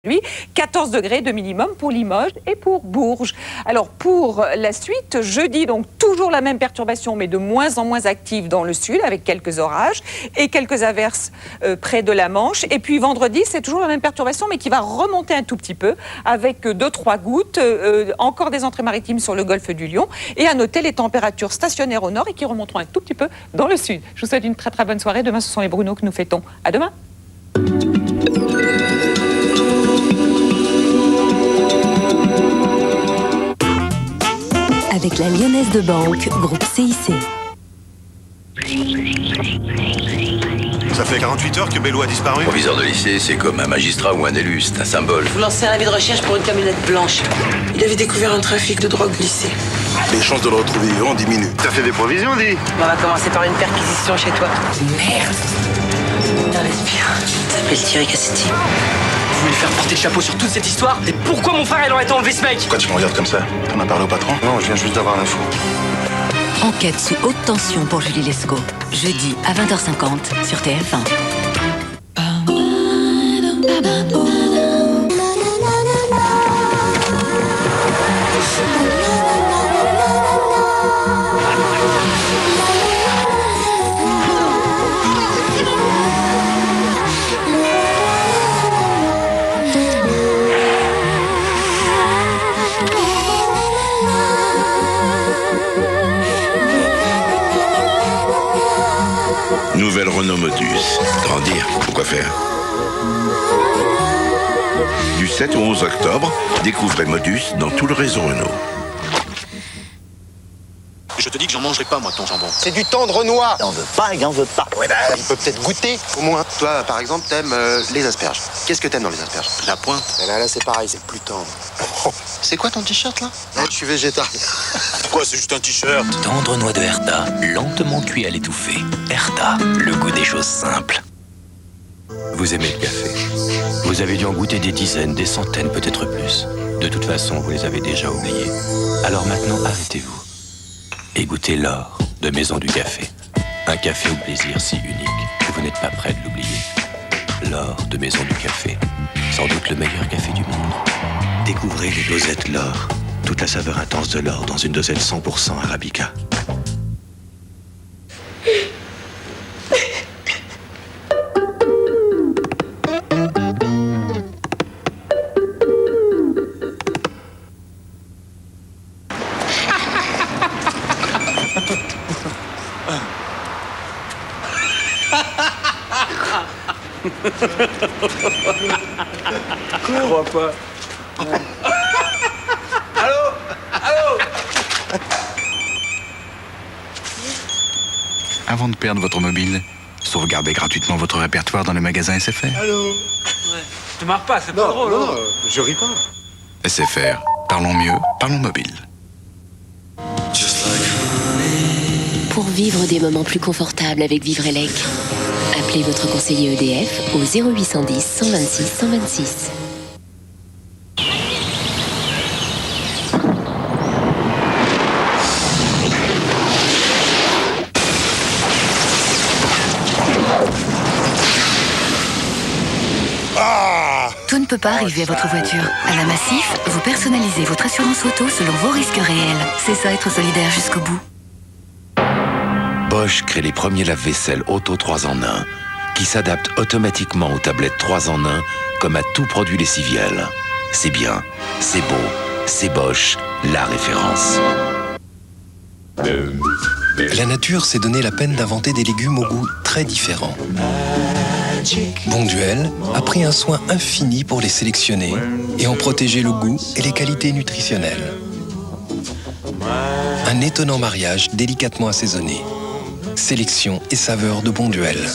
Lui, 14 degrés de minimum pour Limoges et pour Bourges. Alors pour la suite, jeudi, donc toujours la même perturbation, mais de moins en moins active dans le sud, avec quelques orages et quelques averses près de la Manche. Et puis vendredi, c'est toujours la même perturbation, mais qui va remonter un tout petit peu, avec 2-3 gouttes, encore des entrées maritimes sur le golfe du Lion. Et à noter les températures stationnaires au nord et qui remonteront un tout petit peu dans le sud. Je vous souhaite une très très bonne soirée. Demain, ce sont les Bruno que nous fêtons. À demain. Avec la Lyonnaise de Banque, groupe CIC. Ça fait 48 heures que Bello a disparu. Proviseur de lycée, c'est comme un magistrat ou un élu, c'est un symbole. Vous lancez un avis de recherche pour une camionnette blanche. Il avait découvert un trafic de drogue glissée. Les chances de le retrouver vivant diminuent. T'as fait des provisions, dis? On va commencer par une perquisition chez toi. Merde. Putain, respire. Ça s'appelle Thierry Cassetti. Vous voulez faire porter le chapeau sur toute cette histoire? Et pourquoi mon frère il aurait été enlevé ce mec? Pourquoi tu me regardes comme ça? T'en as parlé au patron? Non, je viens juste d'avoir l'info. Enquête sous haute tension pour Julie Lescaut. Jeudi à 20h50 sur TF1. Nouvelle Renault Modus. Grandir, pourquoi faire? Du 7 au 11 octobre, découvrez Modus dans tout le réseau Renault. Je te dis que j'en mangerai pas, moi, ton jambon. C'est du tendre noix. Il en veut pas, il en veut pas. Ouais, il peut peut-être goûter, au moins. Toi, par exemple, t'aimes les asperges. Qu'est-ce que t'aimes dans les asperges? La pointe. Là, c'est pareil, c'est plus tendre. C'est quoi ton t-shirt, là? Je suis végétarien. Quoi, c'est juste un t-shirt? Tendre noix de Herta, lentement cuit à l'étouffer. Herta, le goût des choses simples. Vous aimez le café. Vous avez dû en goûter des dizaines, des centaines, peut-être plus. De toute façon, vous les avez déjà oubliés. Alors maintenant, arrêtez-vous. Et goûtez l'or de Maison du Café. Un café au plaisir si unique que vous n'êtes pas prêt de l'oublier. L'or de Maison du Café. Sans doute le meilleur café du monde. Découvrez les dosettes l'or. Toute la saveur intense de l'or dans une dosette 100% Arabica. Je crois pas. Allô? Allô? Avant de perdre votre mobile, sauvegardez gratuitement votre répertoire dans le magasin SFR. Allô? Ouais. Tu marres pas, c'est pas drôle. Non, je ris pas. SFR, parlons mieux, parlons mobile. Pour vivre des moments plus confortables avec Vivrelec, appelez votre conseiller EDF au 0810 126 126. Tout ne peut pas arriver à votre voiture. À la Massif, vous personnalisez votre assurance auto selon vos risques réels. C'est ça, être solidaire jusqu'au bout. Bosch crée les premiers lave-vaisselle auto 3 en 1 qui s'adaptent automatiquement aux tablettes 3 en 1 comme à tout produit lessiviel. C'est bien, c'est beau, c'est Bosch, la référence. La nature s'est donné la peine d'inventer des légumes au goût très différents. Bonduelle a pris un soin infini pour les sélectionner et en protéger le goût et les qualités nutritionnelles. Un étonnant mariage délicatement assaisonné. Sélection et saveur de Bonduelle.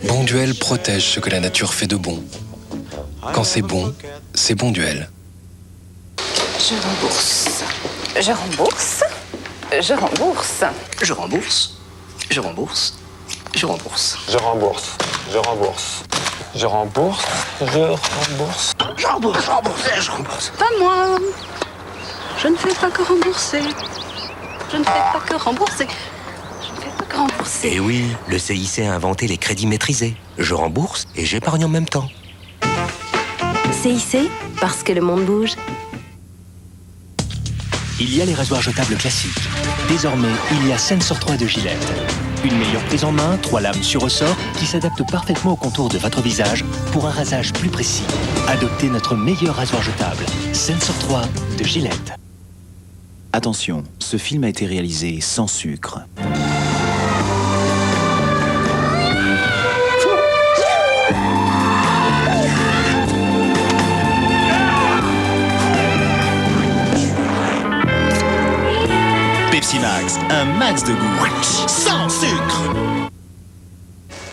Bonduelle protège ce que la nature fait de bon. Quand c'est bon, c'est Bonduelle. Je rembourse. Je rembourse. Je rembourse. Je rembourse. Je rembourse. Je rembourse. Je rembourse. Je rembourse. Je rembourse. Je rembourse. Je rembourse, je rembourse, je rembourse. Pas moi. Je ne fais pas que rembourser. Je ne fais pas que rembourser. Je ne fais pas que rembourser. Et oui, le CIC a inventé les crédits maîtrisés. Je rembourse et j'épargne en même temps. CIC, parce que le monde bouge. Il y a les rasoirs jetables classiques. Désormais, il y a Sensor 3 de Gillette. Une meilleure prise en main, 3 lames sur ressort qui s'adaptent parfaitement au contour de votre visage pour un rasage plus précis. Adoptez notre meilleur rasoir jetable, Sensor 3 de Gillette. Attention, ce film a été réalisé sans sucre. Pepsi Max, un max de goût, sans sucre.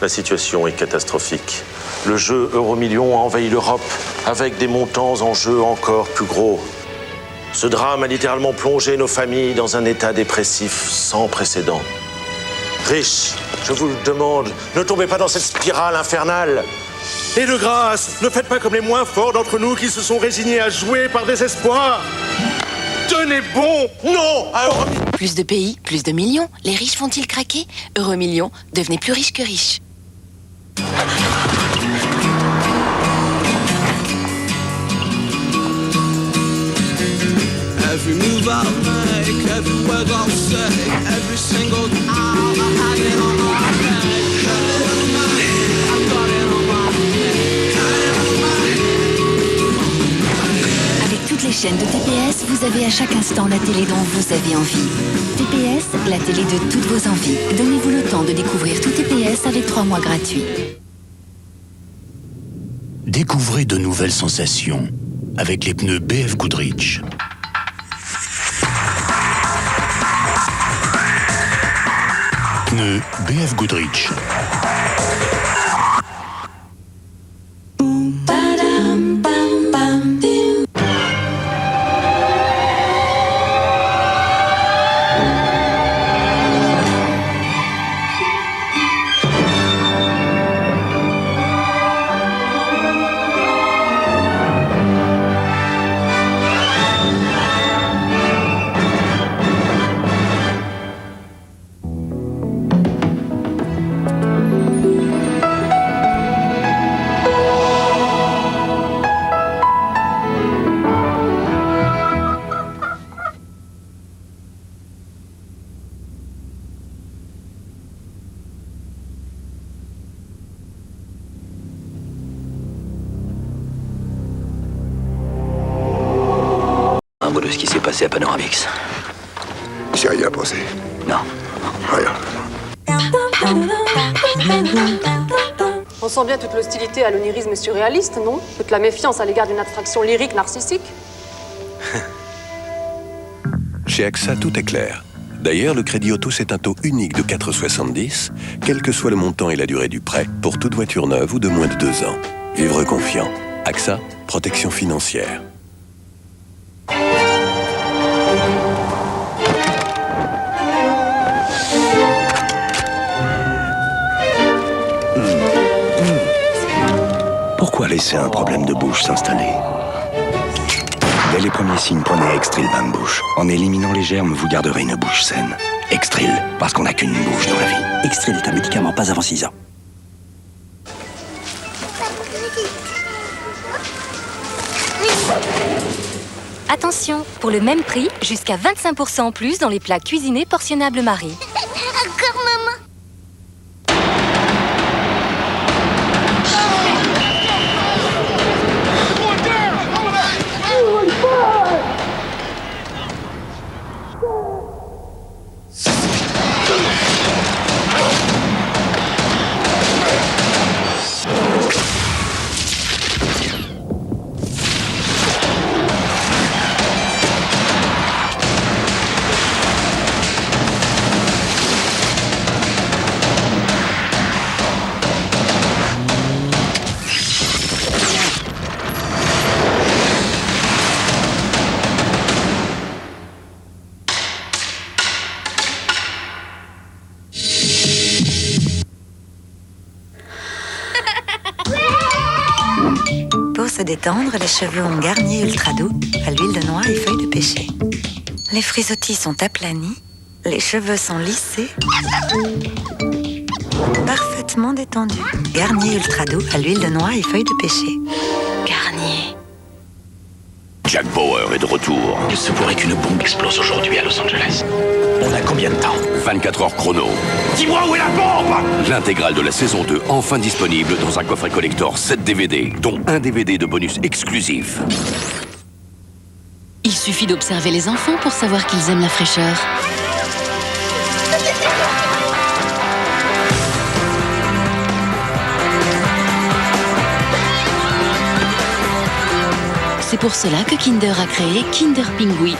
La situation est catastrophique. Le jeu Euromillions a envahi l'Europe avec des montants en jeu encore plus gros. Ce drame a littéralement plongé nos familles dans un état dépressif sans précédent. Riches, je vous le demande, ne tombez pas dans cette spirale infernale. Et de grâce, ne faites pas comme les moins forts d'entre nous qui se sont résignés à jouer par désespoir. Tenez bon, non à Euromillions. Plus de pays, plus de millions. Les riches font-ils craquer? Euromillions, devenez plus riches que riches. Every move I'll make, every word I'll say, every single hour I had it on my head. Got it on my head, I got it on my head. Got it on my head. Avec toutes les chaînes de TPS, vous avez à chaque instant la télé dont vous avez envie. TPS, la télé de toutes vos envies. Donnez-vous le temps de découvrir tout TPS avec 3 mois gratuits. Découvrez de nouvelles sensations avec les pneus BF Goodrich. Pneus BF Goodrich. Un mot de ce qui s'est passé à Panoramix. J'ai rien pensé. Non. Rien. On sent bien toute l'hostilité à l'onirisme surréaliste, non? Toute la méfiance à l'égard d'une abstraction lyrique narcissique. Chez AXA, tout est clair. D'ailleurs, le crédit auto, c'est un taux unique de 4,70, quel que soit le montant et la durée du prêt, pour toute voiture neuve ou de moins de 2 ans. Vivre confiant. AXA, protection financière. Pourquoi laisser un problème de bouche s'installer? Dès les premiers signes, prenez Extril Bain de bouche. En éliminant les germes, vous garderez une bouche saine. Extril, parce qu'on n'a qu'une bouche dans la vie. Extril est un médicament pas avant 6 ans. Attention, pour le même prix, jusqu'à 25% en plus dans les plats cuisinés portionnables Marie. Encore maman. Pour se détendre, les cheveux ont Garnier Ultra Doux à l'huile de noix et feuilles de pêcher. Les frisottis sont aplanis, les cheveux sont lissés, parfaitement détendus. Garnier Ultra Doux à l'huile de noix et feuilles de pêcher. Garnier. Jack Bauer est de retour. Il se pourrait qu'une bombe explose aujourd'hui à Los Angeles. On a combien de temps? 24 heures chrono. Dis-moi où est la bombe! L'intégrale de la saison 2 enfin disponible dans un coffret collector 7 DVD, dont un DVD de bonus exclusif. Il suffit d'observer les enfants pour savoir qu'ils aiment la fraîcheur. C'est pour cela que Kinder a créé Kinder Pingui,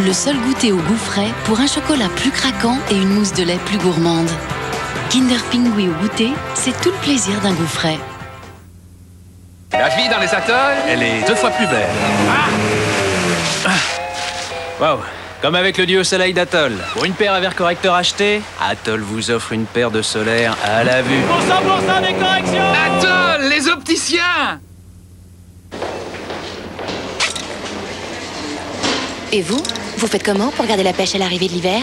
le seul goûter au goût frais pour un chocolat plus craquant et une mousse de lait plus gourmande. Kinder Pingui au goûter, c'est tout le plaisir d'un goût frais. La vie dans les atolls, elle est 2 fois plus belle. Waouh, comme avec le dieu au soleil d'Atoll. Pour une paire à verre correcteur achetée, Atoll vous offre une paire de solaires à la vue. Pour 100% des corrections! Atoll, les opticiens! Et vous? Vous faites comment pour garder la pêche à l'arrivée de l'hiver?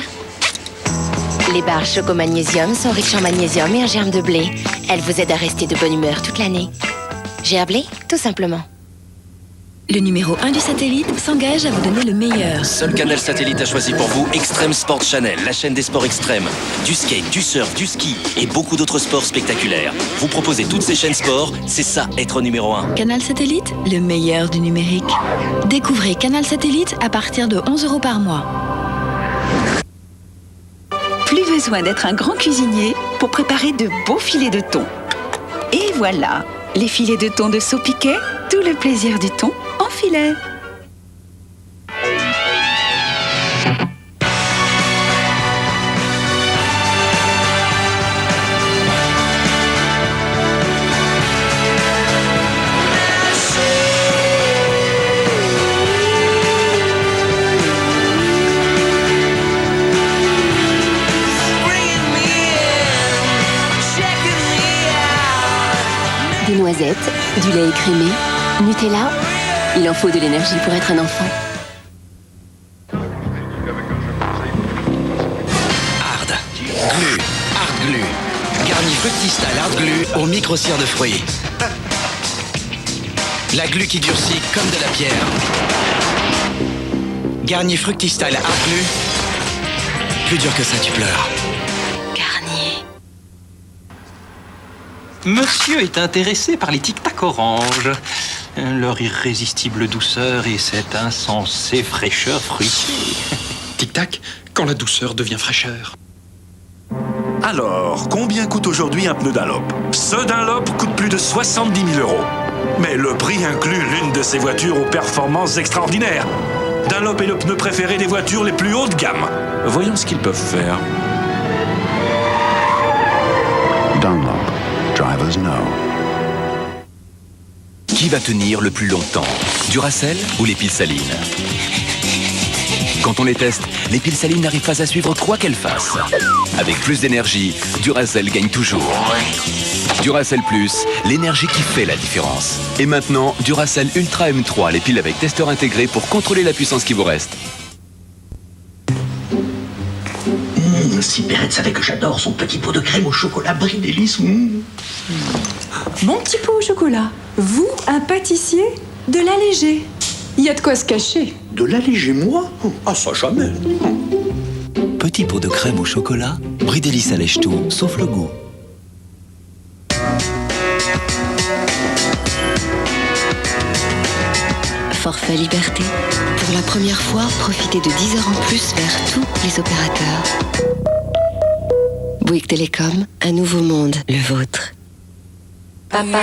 Les barres Choco Magnésium sont riches en magnésium et en germe de blé. Elles vous aident à rester de bonne humeur toute l'année. Gerblé, tout simplement. Le numéro 1 du satellite s'engage à vous donner le meilleur. Seul canal satellite a choisi pour vous Extreme Sports Channel, la chaîne des sports extrêmes. Du skate, du surf, du ski et beaucoup d'autres sports spectaculaires. Vous proposez toutes ces chaînes sport, c'est ça être numéro 1. Canal Satellite, le meilleur du numérique. Découvrez Canal Satellite à partir de 11 € par mois. Plus besoin d'être un grand cuisinier pour préparer de beaux filets de thon. Et voilà, les filets de thon de Saupiquet, tout le plaisir du thon en filet. Des noisettes, du lait écrémé, Nutella. Il en faut de l'énergie pour être un enfant. Hard Glue. Garni Fructistyle Hard Glue au micro-cire de fruits. La glu qui durcit comme de la pierre. Garni Fructistyle Hard Glue. Plus dur que ça, tu pleures. Monsieur est intéressé par les tic-tac oranges. Leur irrésistible douceur et cette insensée fraîcheur fruitée. Tic-tac, quand la douceur devient fraîcheur. Alors, combien coûte aujourd'hui un pneu Dunlop? Ce Dunlop coûte plus de 70 000 €. Mais le prix inclut l'une de ces voitures aux performances extraordinaires. Dunlop est le pneu préféré des voitures les plus haut de gamme. Voyons ce qu'ils peuvent faire. Dunlop. Drivers know. Qui va tenir le plus longtemps? Duracell ou les piles salines? Quand on les teste, les piles salines n'arrivent pas à suivre quoi qu'elles fassent. Avec plus d'énergie, Duracell gagne toujours. Duracell Plus, l'énergie qui fait la différence. Et maintenant, Duracell Ultra M3, les piles avec testeur intégré pour contrôler la puissance qui vous reste. Si Perrette savait que j'adore son petit pot de crème au chocolat Brie Délice. Mon petit pot au chocolat. Vous, un pâtissier? De l'allégé. Il y a de quoi se cacher. De l'alléger, moi? Ah, ça jamais. Petit pot de crème au chocolat, Brie Délice allège tout, sauf le goût. Forfait Liberté. Pour la première fois, profitez de 10 heures en plus vers tous les opérateurs. Bouygues Télécom, un nouveau monde, le vôtre. Papa.